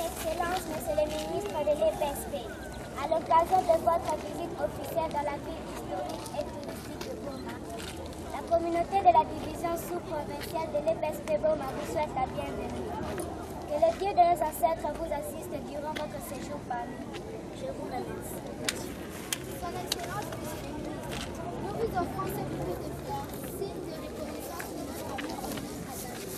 Excellence, Monsieur le ministre de l'EPSP, à l'occasion de votre visite officielle dans la ville historique et touristique de Boma, la communauté de la division sous-provinciale de l'EPSP Boma vous souhaite la bienvenue. Que le Dieu de nos ancêtres vous assiste durant votre séjour parmi nous. Je vous remercie. Son Excellence, Monsieur le ministre, nous vous offrons ce bouquet de fleurs, signe de reconnaissance de notre amour pour notre attache.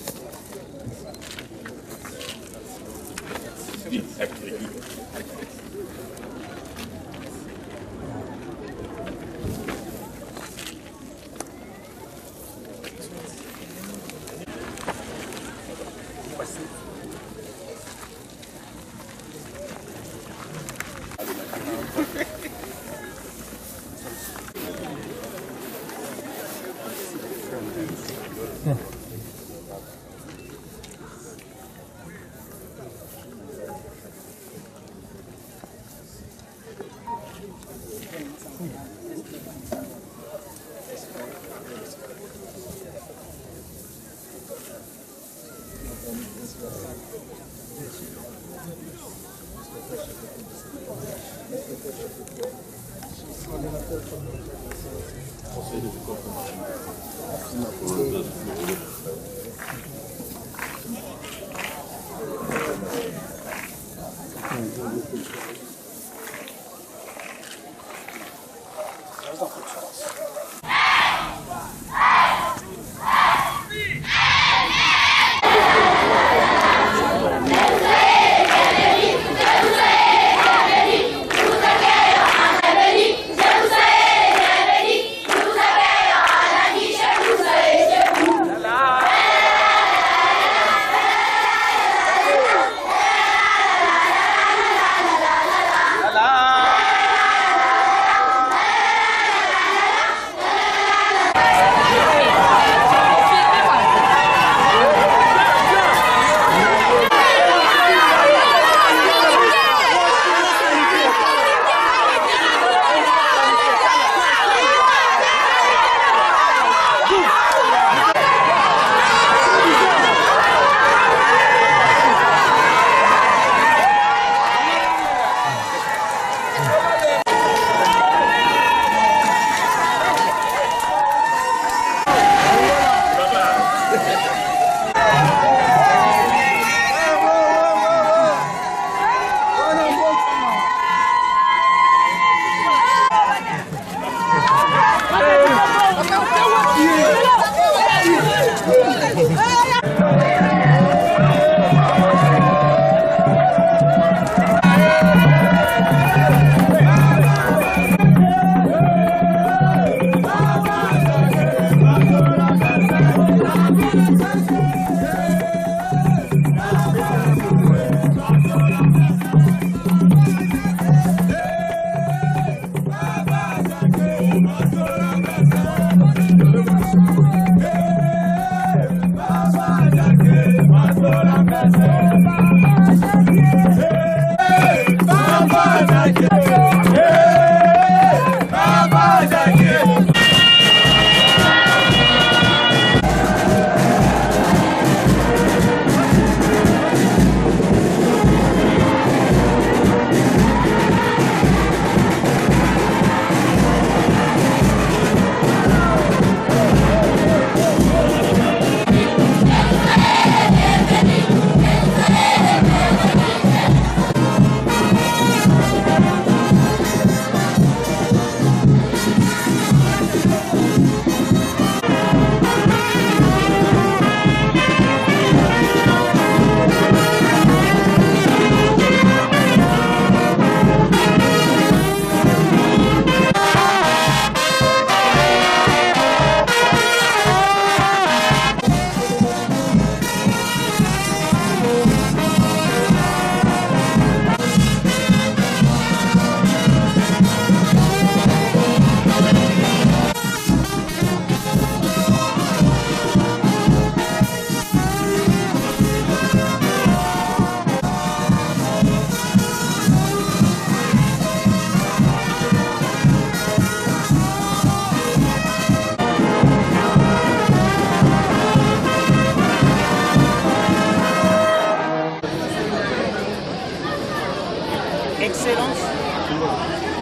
Excellence.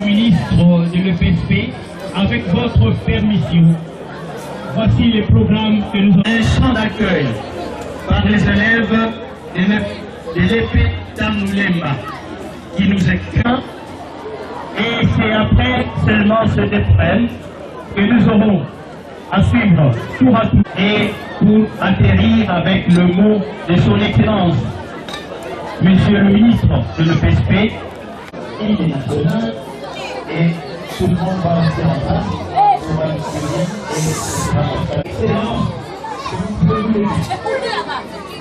Ministre de l'EPSP, avec votre permission, voici les programmes que nous avons. Un champ d'accueil par les élèves de l'EP Tanoulemba qui nous écrit. Et c'est après seulement cette épreuve que nous aurons à suivre tour à tour et pour atterrir avec le mot de son Excellence, Monsieur le ministre de l'EPSP. Et tout le monde va rester en place. On va nous et excellence, vous pouvez nous aider.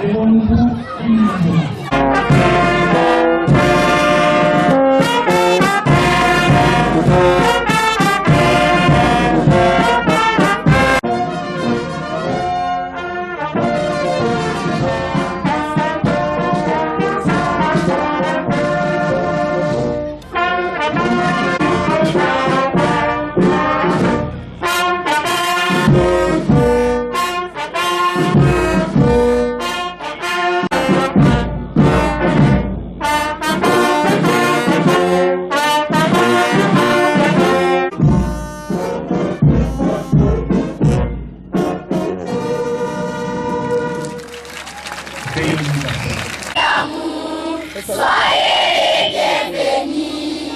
Devant-nous immédiatement. Soyez bienvenus,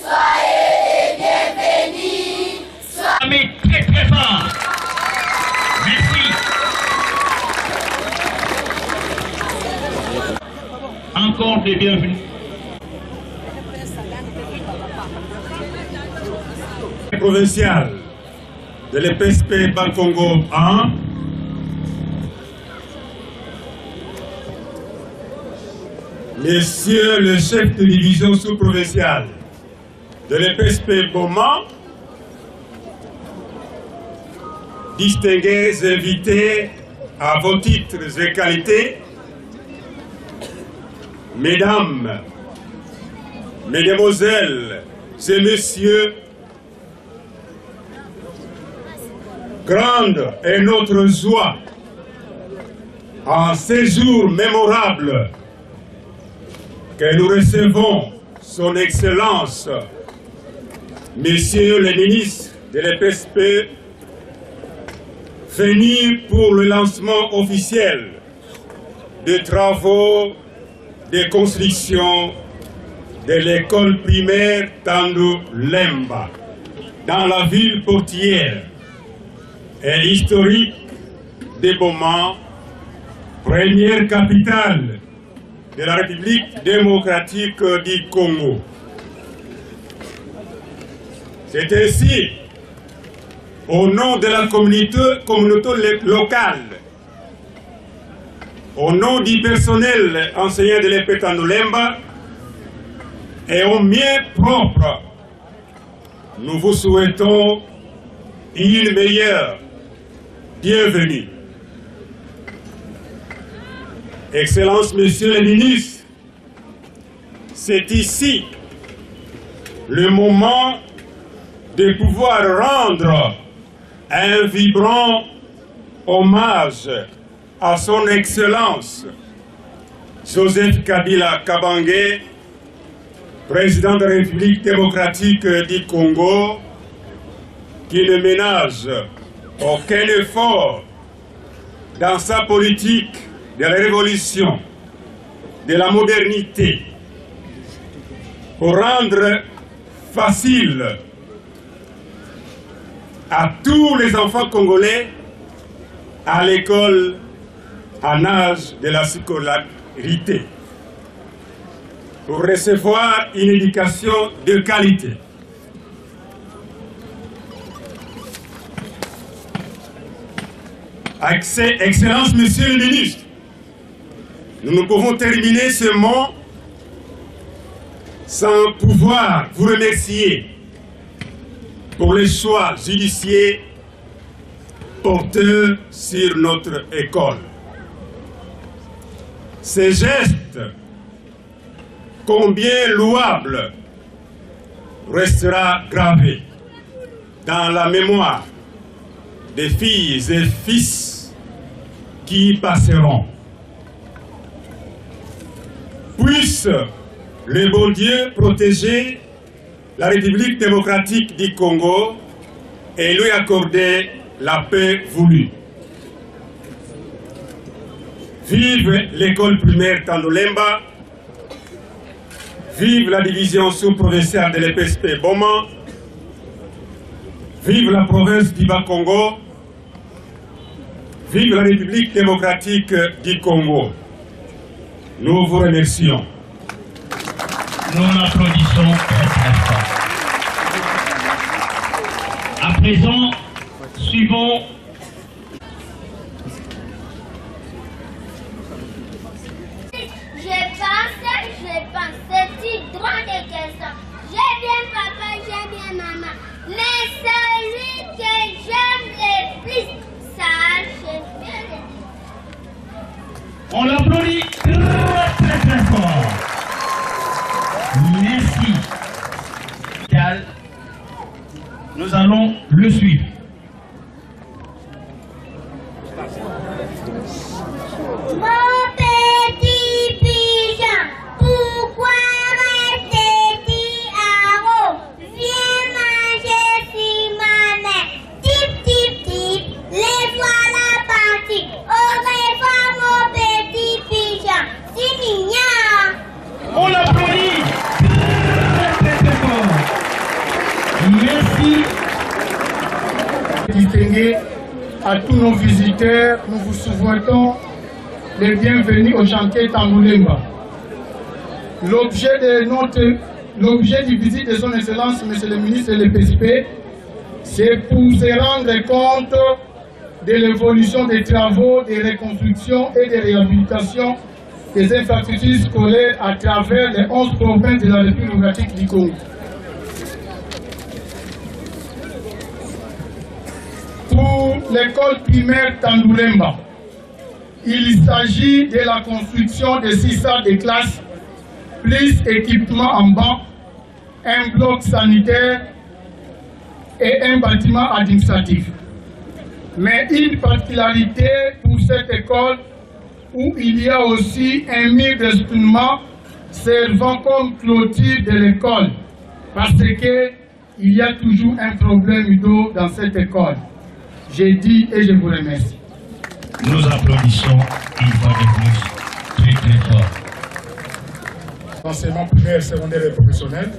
soyez bienvenus. Mais très très fort. Merci. Encore des bienvenus. Provincial de l'EPSP Bankongo 1, Messieurs le chef de division sous-provinciale de l'EPSP Boma, distingués invités à vos titres et qualités, Mesdames, Mesdemoiselles et Messieurs, grande est notre joie en ces jours mémorables que nous recevons son Excellence, Messieurs les ministres de l'EPSP, venus pour le lancement officiel des travaux de construction de l'école primaire Tanoulemba dans la ville portière et historique de Boma, première capitale de la République démocratique du Congo. C'est ainsi, au nom de la communauté locale, au nom du personnel enseignant de l'EP Tanoulemba et au mien propre, nous vous souhaitons une meilleure bienvenue. Excellences, Messieurs les ministres c'est ici le moment de pouvoir rendre un vibrant hommage à son Excellence Joseph Kabila Kabange, président de la République démocratique du Congo, qui ne ménage aucun effort dans sa politique de la révolution, de la modernité, pour rendre facile à tous les enfants congolais à l'école en âge de la scolarité, pour recevoir une éducation de qualité. Excellence, Monsieur le Ministre, nous ne pouvons terminer ce mot sans pouvoir vous remercier pour les choix judicieux porteurs sur notre école. Ces gestes, combien louables, restera gravé dans la mémoire des filles et fils qui y passeront. Puisse le bon Dieu protéger la République démocratique du Congo et lui accorder la paix voulue. Vive l'école primaire Tandolemba, vive la division sous-provinciale de l'EPSP Boma, vive la province du Bas-Congo, vive la République démocratique du Congo. Nous vous remercions. Nous l'applaudissons très très fort. À présent, suivons. Je pense, c'est une grande question. J'aime bien papa, j'aime bien maman. Mais celui que j'aime le plus, ça, j'aime bien le plus. On l'applaudit très très très fort. Merci. Nous allons le suivre. Mon petit pigeon, pourquoi rester-tu à haut? Viens manger sur ma main. Tip, tip, tip, les voilà partis. Au revoir, mon petit pigeon. C'est mignon. On l'applaudit très très très fort. Merci. Distingués à tous nos visiteurs, nous vous souhaitons les bienvenus au chantier Tandolemba. L'objet du visite de son Excellence, Monsieur le ministre de l'EPSP, c'est pour se rendre compte de l'évolution des travaux de reconstruction et de réhabilitation des infrastructures scolaires à travers les 11 provinces de la République démocratique du Congo. Pour l'école primaire Tandolemba, il s'agit de la construction de 6 salles de classe, plus équipement en banc, un bloc sanitaire et un bâtiment administratif. Mais une particularité pour cette école, où il y a aussi un mur d'exclusion servant comme clôture de l'école, parce qu'il y a toujours un problème d'eau dans cette école. J'ai dit et je vous remercie. Nous applaudissons une fois de plus très très fort. Enseignement primaire, secondaire et professionnel.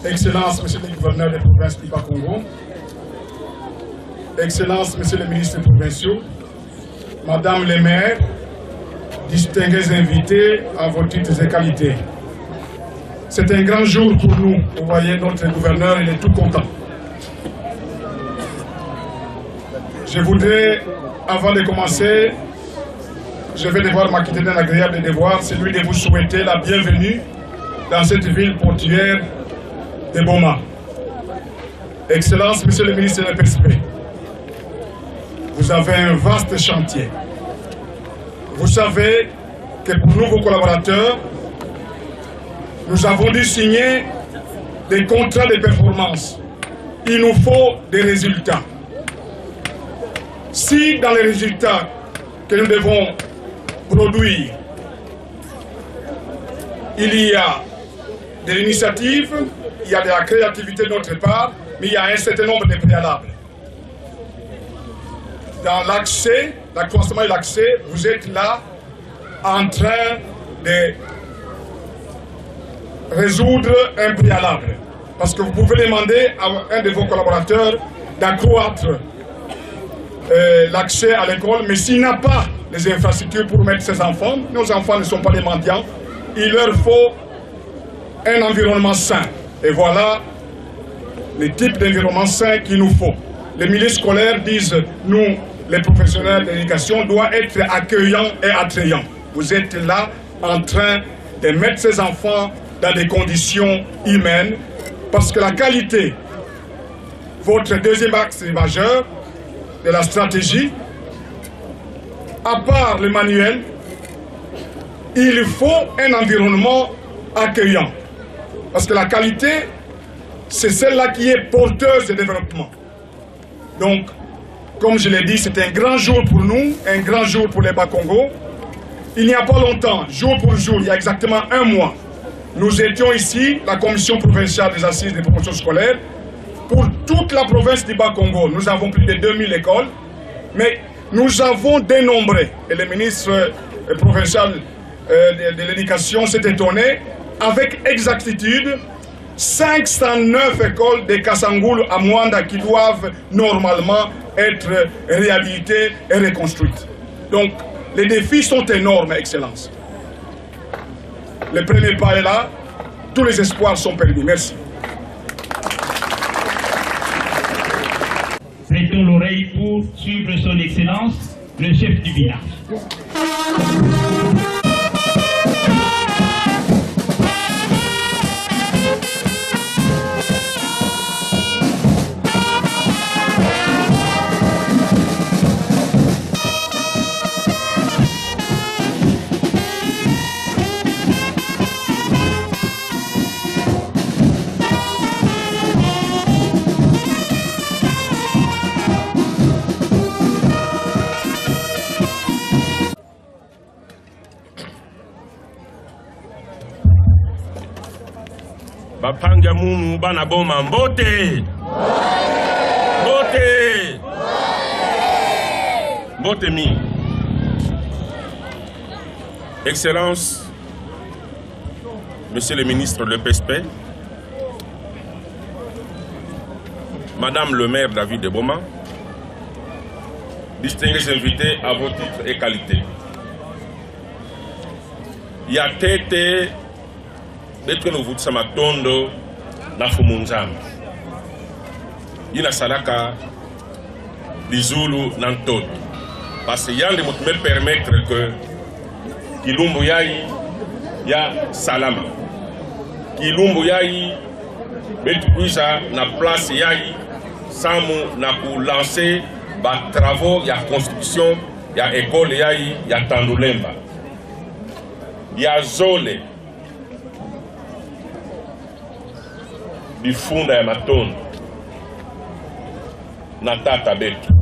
Excellence, Monsieur le gouverneur des provinces du Bas-Congo. Excellence, Monsieur le ministre provinciaux. Madame les maires, distingués invités à vos titres et qualités. C'est un grand jour pour nous. Vous voyez, notre gouverneur, il est tout content. Je voudrais, avant de commencer, je vais devoir m'acquitter d'un agréable devoir, celui de vous souhaiter la bienvenue dans cette ville portuaire de Boma. Excellence, Monsieur le ministre de l'EPSP, vous avez un vaste chantier. Vous savez que pour nous, vos collaborateurs, nous avons dû signer des contrats de performance. Il nous faut des résultats. Si dans les résultats que nous devons produire, il y a de l'initiative, il y a de la créativité de notre part, mais il y a un certain nombre de préalables. Dans l'accès, l'accroissement et l'accès, vous êtes là en train de résoudre un préalable. Parce que vous pouvez demander à un de vos collaborateurs d'accroître l'accès à l'école, mais s'il n'a pas les infrastructures pour mettre ses enfants, nos enfants ne sont pas des mendiants, il leur faut un environnement sain. Et voilà le type d'environnement sain qu'il nous faut. Les milieux scolaires disent, nous, les professionnels de l'éducation, doivent être accueillants et attrayants. Vous êtes là en train de mettre ces enfants dans des conditions humaines, parce que la qualité, votre deuxième axe majeur de la stratégie, à part le manuel, il faut un environnement accueillant. Parce que la qualité, c'est celle-là qui est porteuse de développement. Donc, comme je l'ai dit, c'est un grand jour pour nous, un grand jour pour les Bas-Congo. Il n'y a pas longtemps, jour pour jour, il y a exactement un mois, nous étions ici, la commission provinciale des assises des promotions scolaires, pour toute la province du Bas-Congo. Nous avons plus de 2000 écoles, mais nous avons dénombré, et le ministre provincial de l'éducation s'est étonné, avec exactitude, 509 écoles de Kassangoulou à Mwanda qui doivent normalement être réhabilitées et reconstruites. Donc, les défis sont énormes, Excellence. Le premier pas est là, tous les espoirs sont permis. Merci. Prêtons l'oreille pour suivre son Excellence, le chef du village. Bapanga munu bana boma mbote mbote mbote mi. Excellence, Monsieur le ministre de PSP, Madame le maire David de Boma, distingués invités à vos titres et qualités. Il y a tête d'être nous vous samatondo na fumunzam. Ina salaka lizulu nantot. Parce que yande me permettre que Kilumbu yayi ya salama. Kilumbu yayi betu kuisa na place yayi samu na ku lancer ba travaux ya construction ya école yayi ya Tandulemba. Ya zole Bifunda ya Matondo na tata betu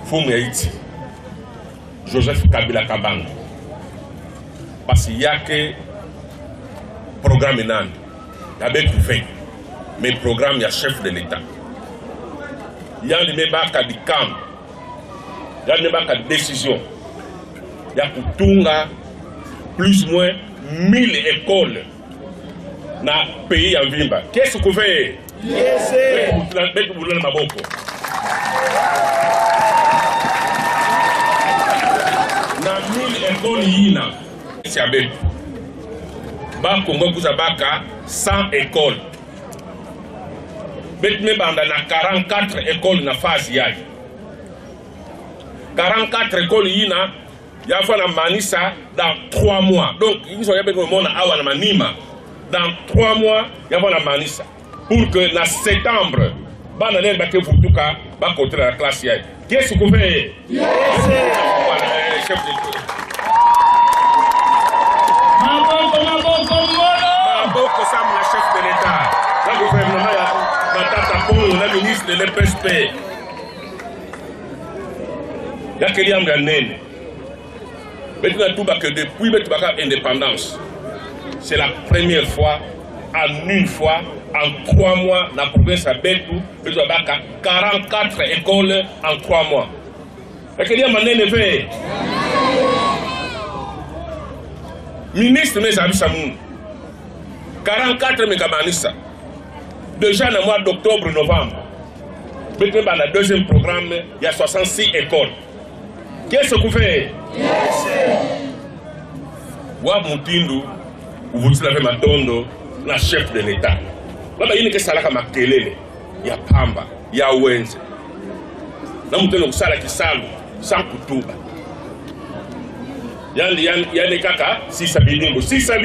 fumu ya iti Joseph Kabila Kabanga, parce yake programme nani ya betu fait mais programme ya chef de l'État yali mebaka di camp yali mebaka décision ya kutunga plus ou moins 1000 écoles na pays ya Mvimba. Qu'est-ce qu'on fait? Yes. Betu bulana maboko. Na 1000 écoles yina. C'est abetu. Ba Congo kuza baka 100 écoles. Betu me banda na 44 écoles na phase yayi. 44 écoles yina ya fa na manisa dans 3 mois. Donc, ils sont betu mona awa na manima. Dans 3 mois, il y a la manissa. Pour que en septembre, banane ba ke futuka ba contre la classe yayi. Qu'est-ce qu'on fait? Yes. Voilà, chef de de l'EPSP. Il y a quelqu'un qui a né. Maintenant, que depuis l'indépendance, c'est la première fois, en une fois, en 3 mois, la province a Betou, il y a 44 écoles en 3 mois. Il y a quelqu'un qui a né. Ministre, mais ça 44 mégamanissa. Déjà, dans le mois d'octobre, novembre, maintenant, dans le deuxième programme, il y a 66 écoles. Qu'est-ce que vous faites? Wa Mutindu, vous avez Matondo, la chef de l'État. Là, il y a que ça là makelele, il y a Pamba, il y a Wenze. Là, vous avez ça là qui salu, sans kutuba. Il y a des caca, si ça bingo, si ça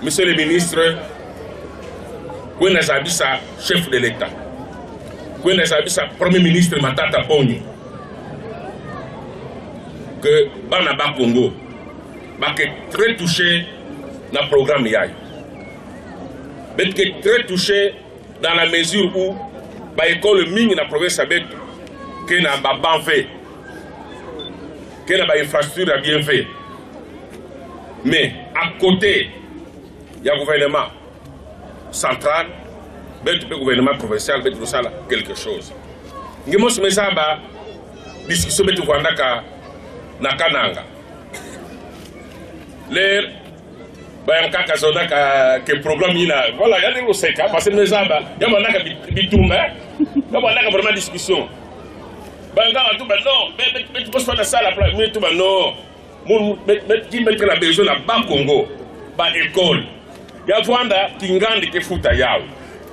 Monsieur le ministre, vous avez chef de l'État. Vous avez premier ministre Matata Pogni. Que Banaba Congo est très touché dans le programme YAI. Mais est très touché dans la mesure où l'école mine dans la province Abet, qui n'a pas bien fait, qui n'a pas infrastructure bien fait. Mais à côté, il y a un gouvernement central, le gouvernement provincial, quelque chose. Nous avons une discussion avec na Kananga. Les bayamkaka zonaka que problème ina voilà il y a des oseka parce que nous aba il y a manaka bitumba il y a manaka vraiment discussion banga tout non mais tu peux faire ça la place mais tout non mon qui mettre la besoin na ba Congo ba école ya vwanda kingandi ke futa yao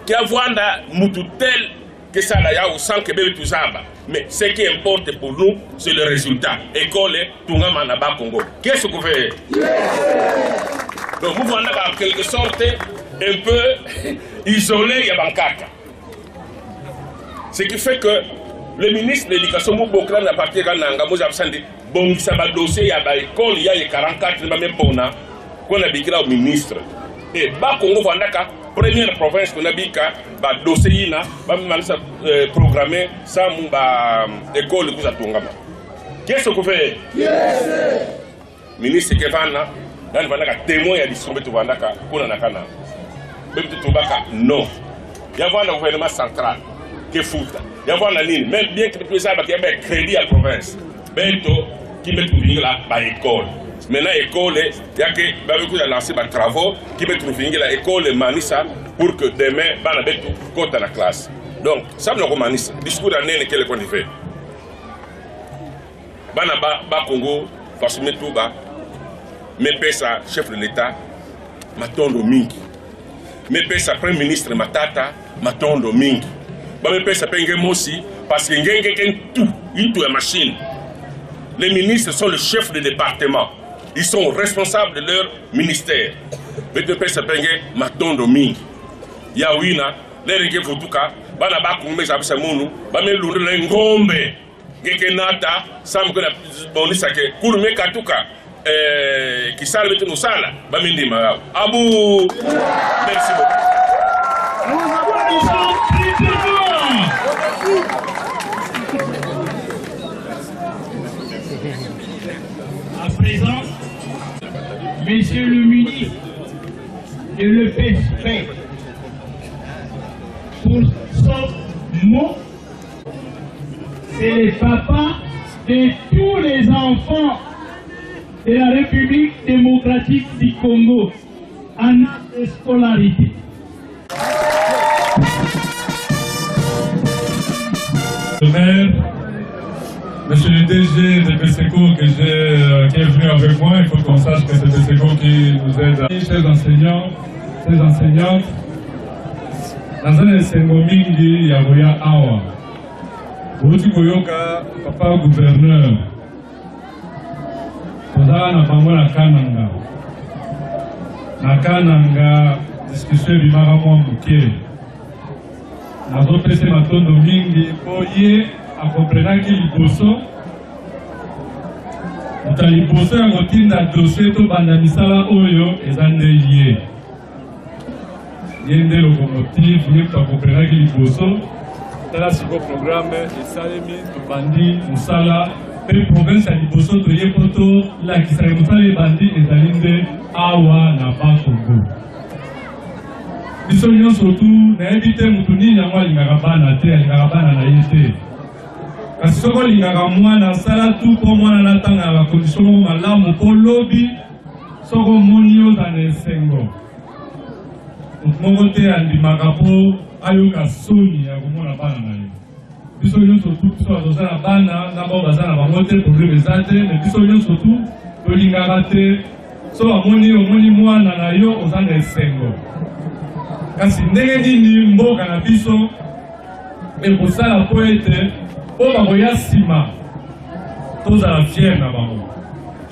ya vwanda mutu tel que ça là yao sans que bébé tout ça. Mais ce qui importe pour nous, c'est le résultat. École, Tungama Naba Congo. Qu'est-ce que vous faites? Donc, vous voyez en quelque sorte un peu isolé Yabankaka. Ce qui fait que le ministre de l'Éducation, Moubokran, la partie Gananga, Mouzabsandi, bon, ça va dossier à l'école, il y a 44, même Pona, qu'on a dit là au ministre. Et Bas Congo, Vandaka, première province qu'on a dit que le dossier est programmé sans l'école de Tungama. Qu'est-ce que vous faites? Ministre Kevana, dans le témoin à distribuer tout Vandaka, pour la Nakana. Même tout Baka, non. Il y a un gouvernement central qui est fou. Il y a une ligne, même bien que le président ait un crédit à la province. Bento qui met tout là à l'école. Maintenant, l'école, il y a que lancé des travaux qui met tout l'école Manissa pour que demain, on ait tout compte à la classe. Donc, ça me le Manissa. Discours d'année, quel est le fait? Bana Congo, parce que tout bas, mais pesa chef de l'État, Matondo Mingi. Mais pesa premier ministre Matata, Matondo Mingi. Mais pesa Pengemosi, parce qu'il y a tout, une machine. Les ministres sont le chef de département. Ils sont responsables de leur ministère. Mais pesa Penge, Matondo Mingi. Yawina, les règles Futuka, Bana Bakumbe Zabsamunu, Bame Lune Ngombe. Gekenata, Sam Gona Bonisa, Kurme Katuka, qui salve tout nous sala, Bamindi Marao. Abou, merci beaucoup. Nous applaudissons à présent, Monsieur le ministre de l'EPSP, pour son mot, c'est le papa de tous les enfants de la République démocratique du Congo en scolarité. Le maire, monsieur le DG de PESECO qui est venu avec moi, il faut qu'on sache que c'est PESECO qui nous aide. Chers enseignants, chers enseignantes, dans un enseignement mingi Yaboya Awa. Bouti Koyoka, papa gouverneur, Toda na bango na Kananga. Na Kananga, discussion du Maramon Bouquet. Nazo pese Matondo mingi, oye, a comprenaki liboso. Uta liboso ya ngotinda dossier to banda misala oyo ezande lié. yende locomotive yende tokoprenaki liboso tala siko programme esalemi tobandi mosala mpe province ya liboso toye po tolakisaka mosala ebandi ezali nde awa na Bakongo. Biso nyonso tu nayebi te motu nini yango alingaka bana te, alingaka bana na ye te. Kasi soko olingaka mwana asala tu mpo mwana natanga na bakondisio moko malamu mpo lobi soko omoni oza na esengo motu moko te andimaka mpo ayoka soni ya komona bana na ye. Biso nyonso tu biso bazoza na bana na bao baza na bango te, probleme eza te, me biso nyonso tu tolingaka te so omoni mwana na yo oza na esengo. Kasi ndenge nini mboka na biso ekosala mpo ete mpo bakoya nsima tozala fiere na bango,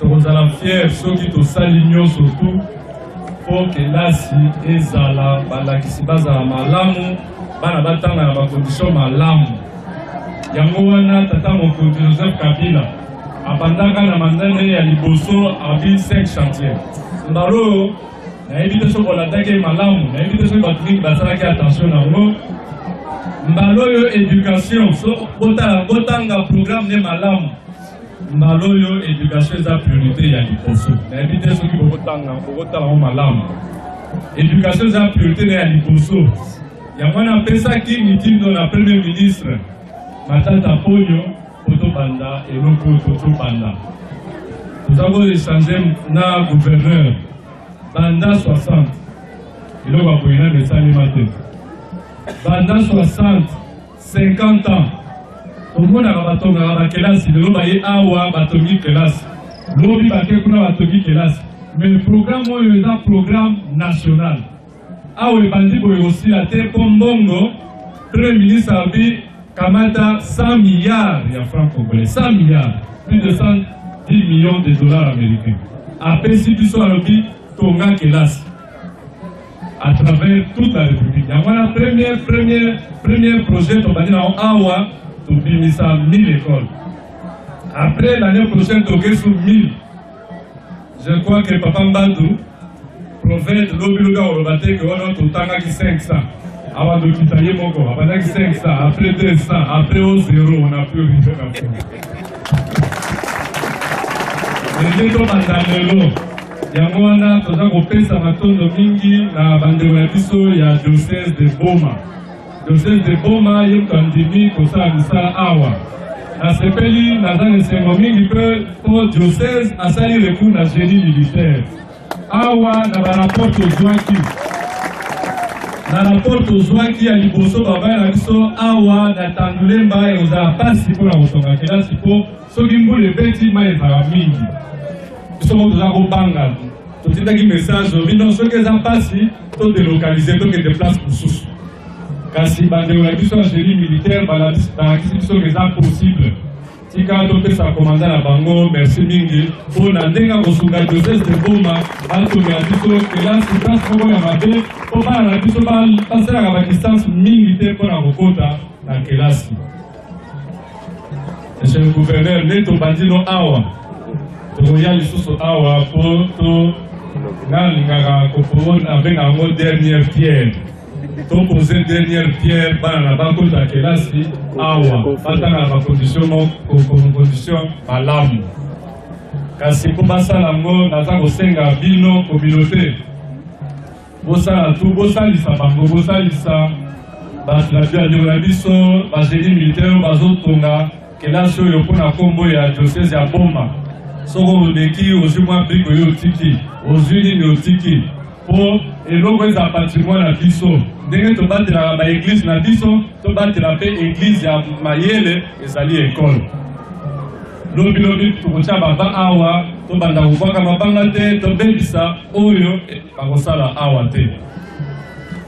tokozala fiere soki tosali nyonso tu mpo kelasi ezala balakisi bazala malamu, bana batanga na bakondisio malamu. Yango wana tata mokonzi Joseph Kabila abandaka na mandane ya liboso abi 5 chantier. Mbalo nayebi te soki olandaki malamu, nayebi te soki bato mingi basalaki attention na yango. Mbalo oyo éducation, so botanga programme ne malamu. Mbalo oyo éducation eza priorité ya liboso. Nayebi te soki botala malamu. Éducation eza priorité ya liboso. Yango wana apesaki mitindo na premier ministre Matata Ponyo otobanda eloko totobanda. Nous avons échangé na gouverneur banda 60 eloko akoyina mesalema te. Banda 60 50 ans omonaka batongaka bakelasi lelo baye awa batongi kelasi lobi bake kuna batongi kelasi. Mais programme oyo eza programme national awa ebandi boye kosila te mpo mbongo premier ministre abi kamata 100 milliards ya francs congolais, 100 milliards, plus de 110 millions de dollars américains. Après si tu sois lobby, tonga kelasi à travers toute la République. Il y a un premier projet to bani na awa to bimisa 1000 écoles. Après l'année prochaine to sur 1000. Je crois que Papa Mbadou prophète lobby olobate que on to tanga ki 500. Avant de quitter Moko, avant 500, après 200, après au 0, on n'a plus rien à faire. Mais nous sommes dans l'eau. Yamwana, nous avons fait ça matondo mingi na bandeko biso ya diocèse de Boma. Diocèse de Boma, yokandimi kosa misala awa. Na sepeli na zane sengo mingi pe pour diocèse asali le coup na génie militaire. Awa na rapport ozwaki. Na rapport ozwaki ya liboso babaya na biso awa na Tandulemba eozala pasi mpona kotonga kelasi mpo soki mbula ebeti mai ezala mingi. Biso moko toza kobanga totindaki message bino soki eza mpasi todelokalize tokende place mosusu. Kasi bandeko na biso ya génie militaire balakisi biso eza possible. Tika topesa komanda na bango merci mingi mpona ndenge kosunga diocèse de Boma batonga biso kelasi place moko ya mabe mpo bana na biso basalaka badistance mingi te mpona kokota na kelasi. Monsieur le gouverneur nde tobandino awa tokoya lisusu awa mpo nalingaka kopona abenga yango dernière pierre toposer dernière pierre bana na bakota ya kelasi awa batanga na bacondition malamu. Kasi mpo basala yango naza kosenga bino communauté bosala tu bosalisa bango bosalisa bandeko na biso bagénie militaire oyo bazotonga kelasi oyo mpona nkombo ya diocèse ya Boma. Soko oleki ozwi mwa brike oyo otiki ozwi nini otiki mpo eloko eza patrimoine na biso. Ndenge tobatelaka baeglise na biso tobatela mpe eglise ya mayele ezali ekole. Lobi tokotia baba awa tobanda kobwaka mabanga te tobebisa oyo bakosala awa te.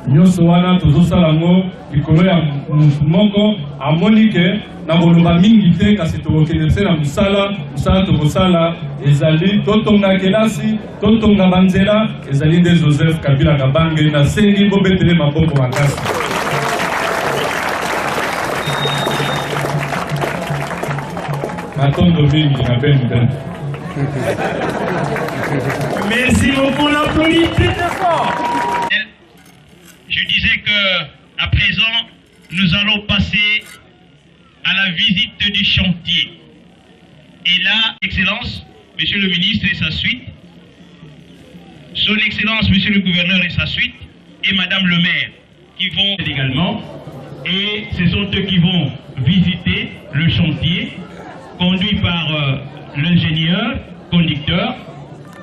Nyonso wana tozosala ngo likolo ya motu moko amoni ke na koloba mingi te kasi tokokende se na mosala tokosala ezali totonga kelasi totonga banzela ezali nde Joseph Kabila Kabange nasengi bobetele maboko makasi. Matondo mingi na bende. Merci beaucoup, l'applaudit très fort. Je disais que à présent, nous allons passer à la visite du chantier. Et là, Excellence, Monsieur le ministre et sa suite, Son Excellence, Monsieur le gouverneur et sa suite, et Madame le maire, qui vont également, et ce sont eux qui vont visiter le chantier, conduit par l'ingénieur, conducteur,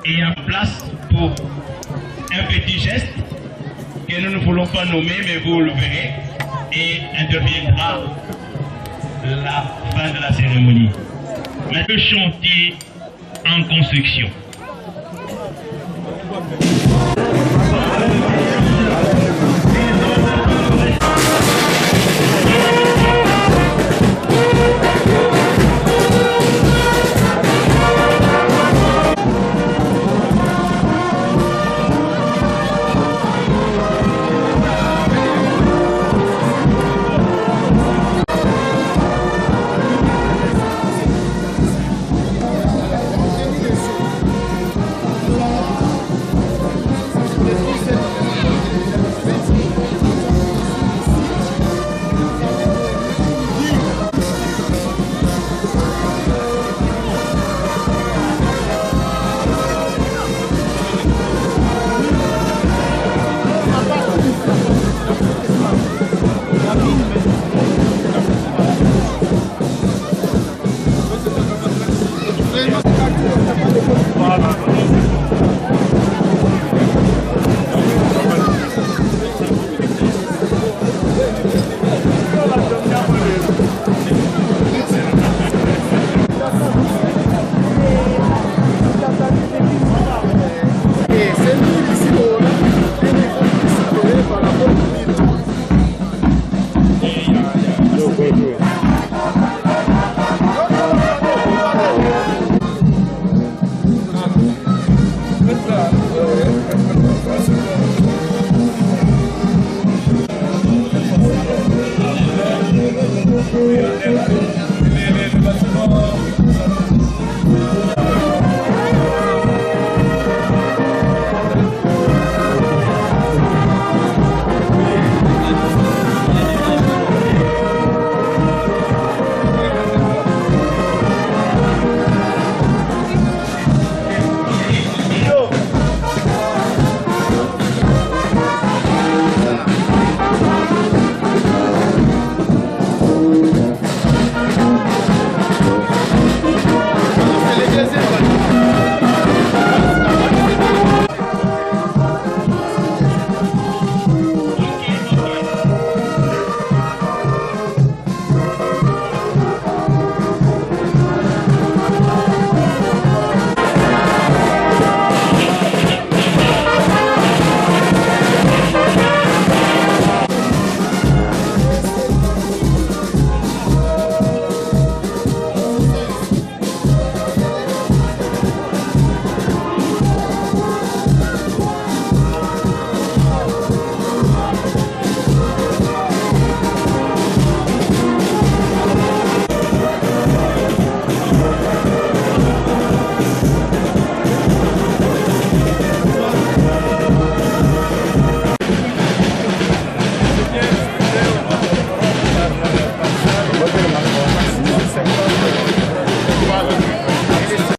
et en place pour un petit geste que nous ne voulons pas nommer, mais vous le verrez, et interviendra la fin de la cérémonie. Mais le chantier en construction. Yeah.